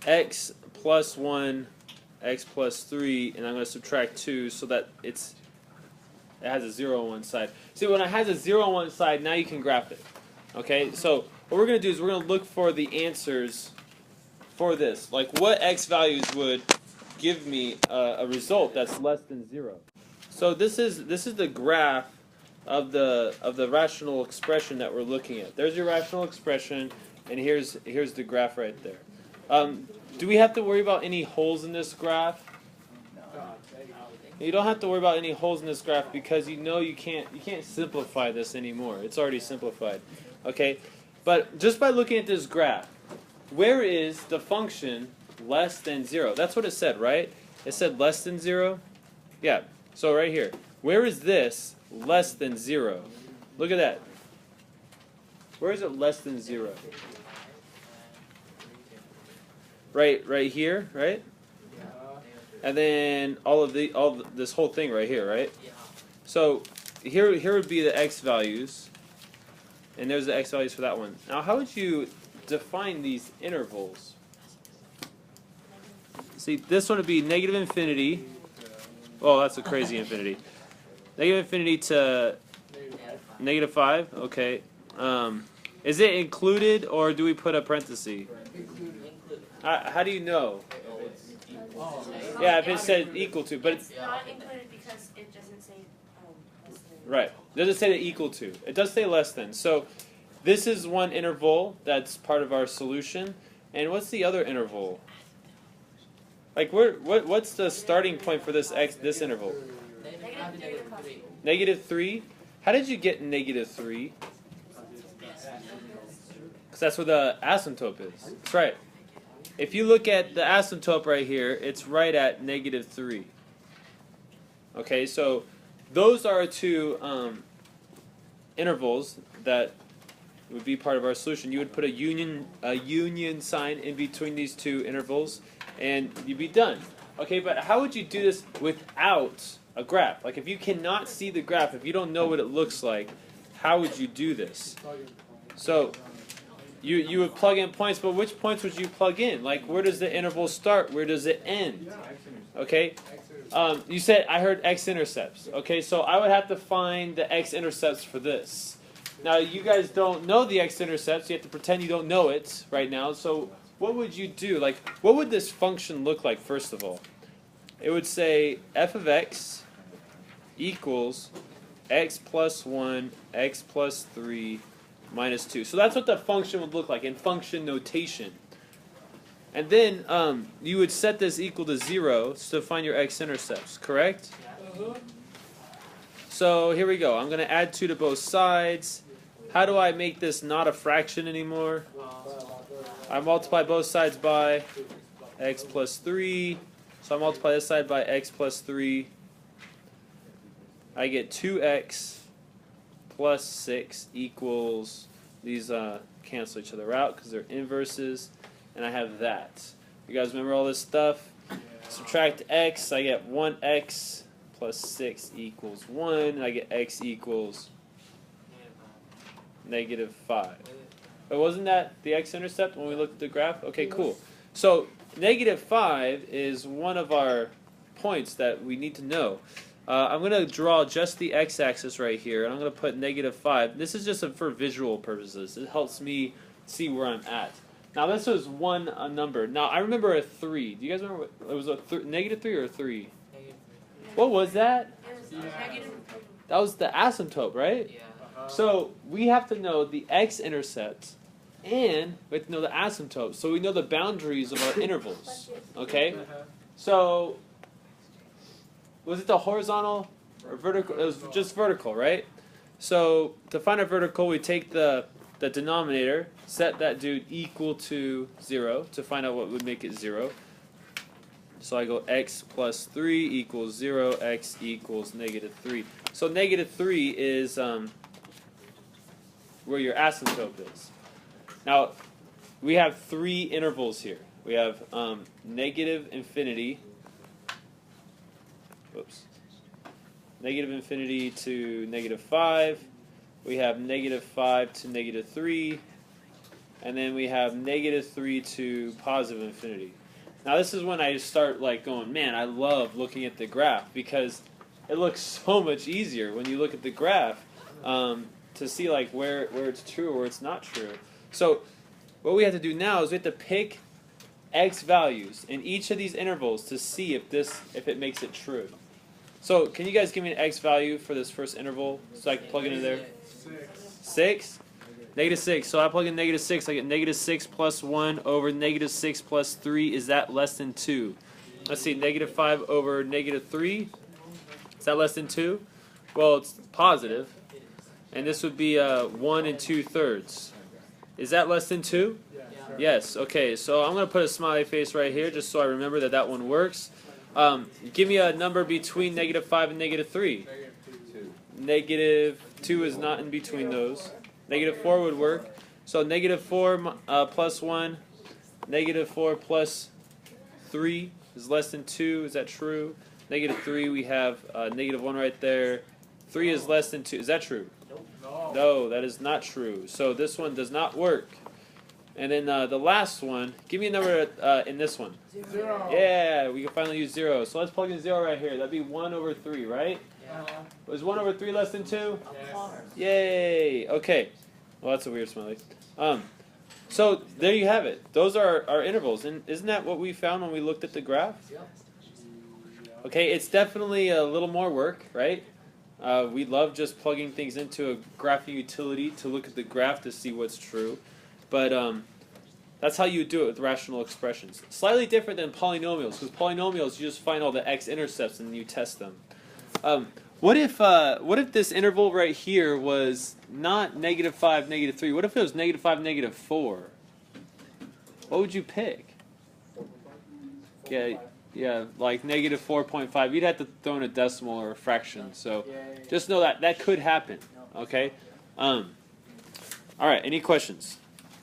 x plus 1, x plus 3, and I'm going to subtract 2 so that it has a 0 on one side. See, when it has a 0 on one side, now you can graph it. Okay, so what we're going to do is we're going to look for the answers for this. Like, what x values would give me a result that's less than 0. So this is the graph of the rational expression that we're looking at. There's your rational expression, and here's the graph right there. Do we have to worry about any holes in this graph? You don't have to worry about any holes in this graph because you know you can't simplify this anymore. It's already simplified. Okay? But just by looking at this graph, where is the function less than 0? That's what it said, right? It said less than 0? Yeah. So right here. Where is this less than 0? Look at that. Where is it less than 0? Right here, right? And then this whole thing right here, right? So here would be the x values, and there's the x values for that one. Now, how would you define these intervals? See, this one would be negative infinity. Oh, that's a crazy infinity. Negative infinity to negative 5. Okay. Is it included, or do we put a parenthesis? How do you know? Yeah, if it said equal to, but it's not included because it doesn't say less than. Right. It doesn't say the equal to. It does say less than. So this is one interval that's part of our solution. And what's the other interval? Like what's the starting point for this interval? Negative 3. How did you get negative 3? Because that's where the asymptote is. That's right. If you look at the asymptote right here, it's right at negative 3. Okay, so those are two intervals that would be part of our solution. You would put a union sign in between these two intervals, and you'd be done. Okay, but how would you do this without a graph? Like, if you cannot see the graph, if you don't know what it looks like, how would you do this? So you would plug in points, but which points would you plug in? Like, where does the interval start? Where does it end? Okay? You said, I heard x-intercepts. Okay, so I would have to find the x-intercepts for this. Now, you guys don't know the x-intercepts. You have to pretend you don't know it right now. So what would you do? Like, what would this function look like, first of all? It would say f of x equals x plus 1, x plus 3, minus 2. So that's what the function would look like in function notation. And then you would set this equal to 0 to find your x-intercepts, correct? So here we go. I'm going to add 2 to both sides. How do I make this not a fraction anymore? I multiply both sides by x plus 3. So I multiply this side by x plus 3. I get 2x plus 6 equals, these cancel each other out because they're inverses, and I have that. You guys remember all this stuff? Subtract x, I get 1x plus 6 equals 1, and I get x equals negative 5. But wasn't that the x-intercept when we looked at the graph? Okay, cool. So negative 5 is one of our points that we need to know. I'm going to draw just the x-axis right here, and I'm going to put negative 5. This is just for visual purposes. It helps me see where I'm at. Now, this was one number. Now, I remember a 3. Do you guys remember? It was a negative 3 or a 3? What was that? It was negative. That was the asymptote, right? Yeah. So we have to know the x-intercept, and we have to know the asymptote, so we know the boundaries of our intervals. Okay? So was it the horizontal or vertical? It was just vertical, right? So to find our vertical, we take the denominator, set that dude equal to 0 to find out what would make it 0. So I go x plus 3 equals 0, x equals negative 3. So negative 3 is where your asymptote is. Now, we have 3 intervals here. We have negative infinity. Whoops. Negative infinity to negative 5. We have negative 5 to negative 3. and then we have negative 3 to positive infinity. Now this is when I start like going, man, I love looking at the graph because it looks so much easier when you look at the graph to see like where it's true or where it's not true. So what we have to do now is we have to pick x values in each of these intervals to see if it makes it true. So can you guys give me an x value for this first interval so I can plug it in there? 6? Negative 6. So I plug in negative 6. I get negative 6 plus 1 over negative 6 plus 3. Is that less than 2? Let's see. Negative 5 over negative 3. Is that less than 2? Well, it's positive. And this would be 1 2/3. Is that less than 2? Yes. Okay. So I'm going to put a smiley face right here just so I remember that one works. Give me a number between negative 5 and negative 3. Negative 2 is not in between those. Negative 4 would work. So negative 4 plus 1, negative 4 plus 3 is less than 2. Is that true? Negative 3, we have negative 1 right there. 3 is less than 2. Is that true? No, that is not true. So this one does not work. And then the last one, give me a number in this one. 0. Yeah, we can finally use 0. So let's plug in 0 right here. That'd be 1 over 3, right? Yeah. Was 1 over 3 less than 2? Yes. Yay! Okay. Well, that's a weird smiley. So there you have it. Those are our intervals. And isn't that what we found when we looked at the graph? Okay, it's definitely a little more work, right? We love just plugging things into a graphing utility to look at the graph to see what's true. But that's how you do it with rational expressions. Slightly different than polynomials, because polynomials you just find all the x-intercepts and you test them. What if this interval right here was not negative 5, negative 3? What if it was negative 5, negative 4? What would you pick? Yeah, like negative 4.5. You'd have to throw in a decimal or a fraction. So just know that could happen. Okay. All right. Any questions?